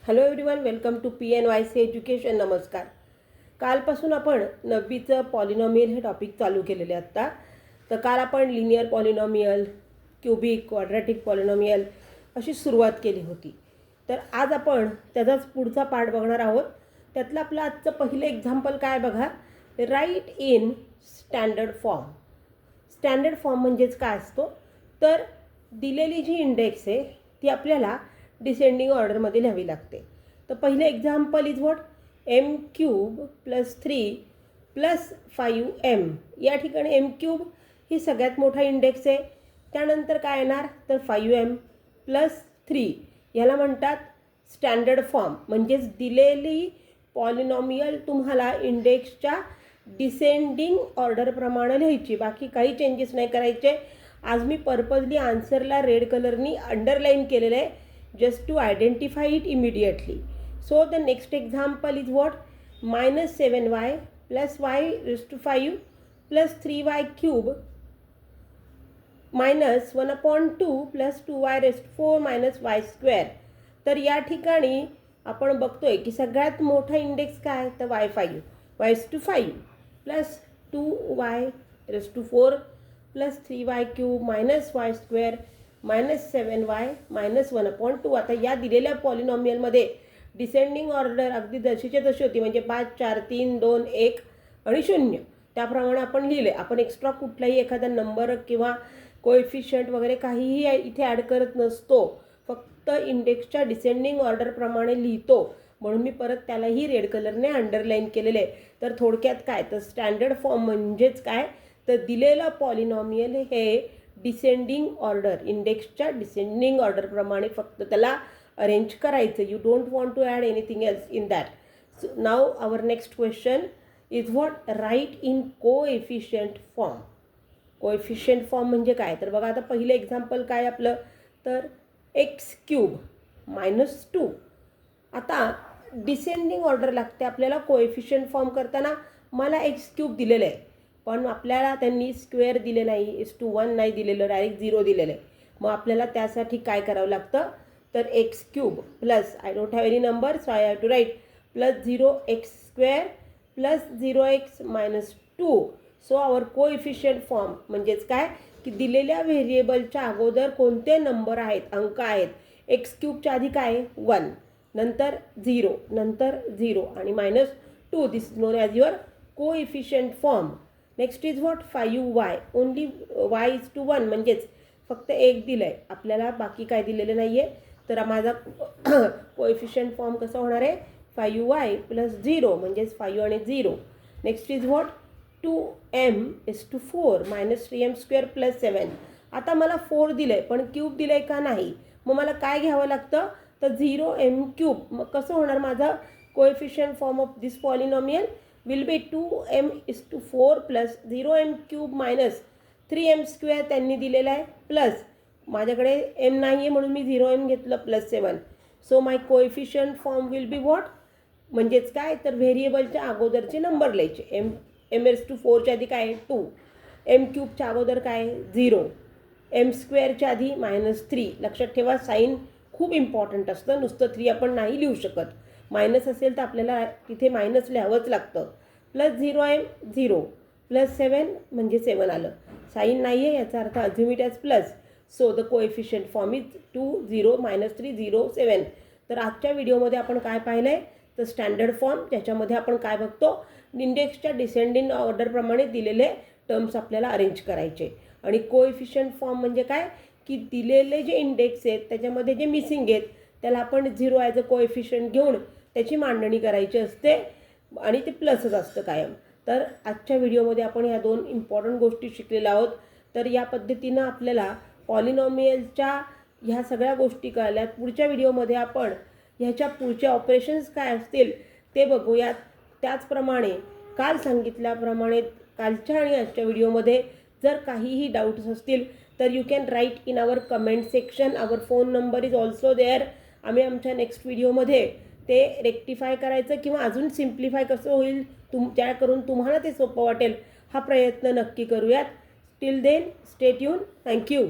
Hello everyone, welcome to PNYC education. नमस्कार. कालपासून आपण 9वीचं पॉलिनॉमियल हे टॉपिक चालू केलेले आत्ता. तर काल आपण linear polynomial, cubic, quadratic polynomial अशी सुरुवात केली होती. तर आज आपण त्याचाच पुढचा पार्ट बघणार आहोत. त्यातलं आपलं आजचं पहिलं एक्झाम्पल काय बघा, write in standard form. Standard form म्हणजेच काय असतो, तर दिलेली जी इंडेक्स आहे ती आपल्याला डिसेंडिंग ऑर्डरमध्ये लिहावी लागते. तर पहिलं example is what, m³ + 3 + 5m. या ठिकाणी m³ ही सगळ्यात मोठा इंडेक्स आहे. त्यानंतर काय येणार, तर 5m + 3 याला म्हणतात स्टँडर्ड फॉर्म. म्हणजेच दिलेली पॉलिनॉमियल तुम्हाला इंडेक्सच्या डिसेंडिंग ऑर्डरप्रमाणे लिहायची, बाकी काही चेंजेस नाही करायचे. आज मी पर्पजली आन्सरला रेड कलरनी अंडरलाईन केलेलं आहे, just to identify it immediately. So the next example is what, -7y + y raised to 5 + 3y³ -1/2 + 2y raised to 4 - y². तर या ठिकाणी आपण बघतोय की सगळ्यात मोठा इंडेक्स काय, तर y5 raised to 5 + 2y raised to 4 + 3y³ -y² -7y -1/2. आता या दिलेल्या पॉलिनॉमियलमध्ये डिसेंडिंग ऑर्डर अगदी जशीच्या तशी होती, म्हणजे 5 4 3 2 1 आणि 0 त्याप्रमाणे आपण लिहिले. आपण एक्स्ट्रा कुठलाही एखादा नंबर किंवा कोएफिशियंट वगैरे काहीही इथे ॲड करत नसतो, फक्त इंडेक्सच्या डिसेंडिंग ऑर्डरप्रमाणे लिहितो. म्हणून मी परत त्यालाही रेड कलरने अंडरलाईन केलेले आहे. तर थोडक्यात काय, तर स्टँडर्ड फॉर्म म्हणजेच काय, तर दिलेला पॉलिनॉमियल हे डिसेंडिंग ऑर्डर, इंडेक्सच्या डिसेंडिंग ऑर्डरप्रमाणे फक्त त्याला अरेंज करायचं. You don't want to add anything else in that. So now our next question is what, write in coefficient form. Coefficient form म्हणजे काय, तर बघा आता पहिलं एक्झाम्पल काय आपलं, तर x³ -2. आता डिसेंडिंग ऑर्डर लागते आपल्याला कोएफिशियंट फॉर्म करताना. मला x³ दिलेलं आहे, पण आपल्याला त्यांनी स्क्वेअर दिले नाही, 1 नाही दिलेलं, डायरेक्ट 0 दिलेलं आहे. मग आपल्याला त्यासाठी काय करावं लागतं, तर x³ plus, I don't have any number so I have to write, +0x² + 0x - 2. So our coefficient form म्हणजेच काय, की दिलेल्या व्हेरिएबलच्या अगोदर कोणते नंबर आहेत, अंक आहेत. x³ आधी काय, 1, नंतर 0, नंतर 0 आणि -2. This is known as your coefficient form. Next is what, 5y, only y is to 1, म्हणजेच फक्त 1 दिलं आहे आपल्याला, बाकी काय दिलेलं नाही आहे. तर माझा कोएफिशियंट फॉर्म कसा होणार आहे, 5y + 0 म्हणजेच 5 आणि 0. Next is what, 2m/4 -3m² + 7. आता मला 4 दिलं आहे, पण क्यूब दिलं आहे का नाही, मग मला काय घ्यावं लागतं, तर 0m³. मग कसं होणार माझं coefficient form of this polynomial will be 2m/4 + 0m³ - 3m² त्यांनी दिलेलं आहे, प्लस माझ्याकडे m नाही आहे म्हणून मी 0m घेतलं, +7. So my coefficient form will be what, म्हणजेच काय, तर व्हेरिएबलच्या अगोदरचे नंबर लिहायचे. m/4च्या आधी काय, 2, m³ अगोदर काय, 0, m² आधी -3. लक्षात ठेवा, साईन खूप इम्पॉर्टंट असतं, नुसतं 3 आपण नाही लिहू शकत. मायनस असेल तर आपल्याला तिथे मायनस लिहावंच लागतं. +0m 0 +7 म्हणजे 7 आलं. साईन नाही आहे याचा अर्थ assume it as plus. So the coefficient form is 2 0 -3 0 7. तर आजच्या व्हिडिओमध्ये आपण काय पाहिलं आहे, तर स्टँडर्ड फॉर्म, ज्याच्यामध्ये आपण काय बघतो, इंडेक्सच्या डिसेंडिंग ऑर्डरप्रमाणे दिलेले टर्म्स आपल्याला अरेंज करायचे. आणि कोएफिशियंट फॉर्म म्हणजे काय, की दिलेले जे इंडेक्स आहेत त्याच्यामध्ये जे मिसिंग आहेत त्याला आपण 0 ॲज अ कोएफिशियंट घेऊन त्याची मांडणी करायची असते आणि ते प्लसच असतं कायम. तर आजच्या व्हिडिओमध्ये आपण ह्या 2 इम्पॉर्टंट गोष्टी शिकलेल्या आहोत. तर या पद्धतीनं आपल्याला पॉलिनॉमियलच्या ह्या सगळ्या गोष्टी कळल्यात. पुढच्या व्हिडिओमध्ये आपण ह्याच्या पुढचे ऑपरेशन्स काय असतील ते बघूयात. त्याचप्रमाणे काल सांगितल्याप्रमाणे कालच्या आणि आजच्या व्हिडिओमध्ये जर काहीही डाऊट्स असतील तर you can write in our comment section. Our phone number is also there. आम्ही आमच्या नेक्स्ट व्हिडिओमध्ये ते रेक्टिफाय करायचं किंवा अजून सिम्प्लिफाय कसं होईल त्या करून तुम्हाला ते सोपं वाटेल हा प्रयत्न नक्की करूयात. Till then stay tuned. Thank you.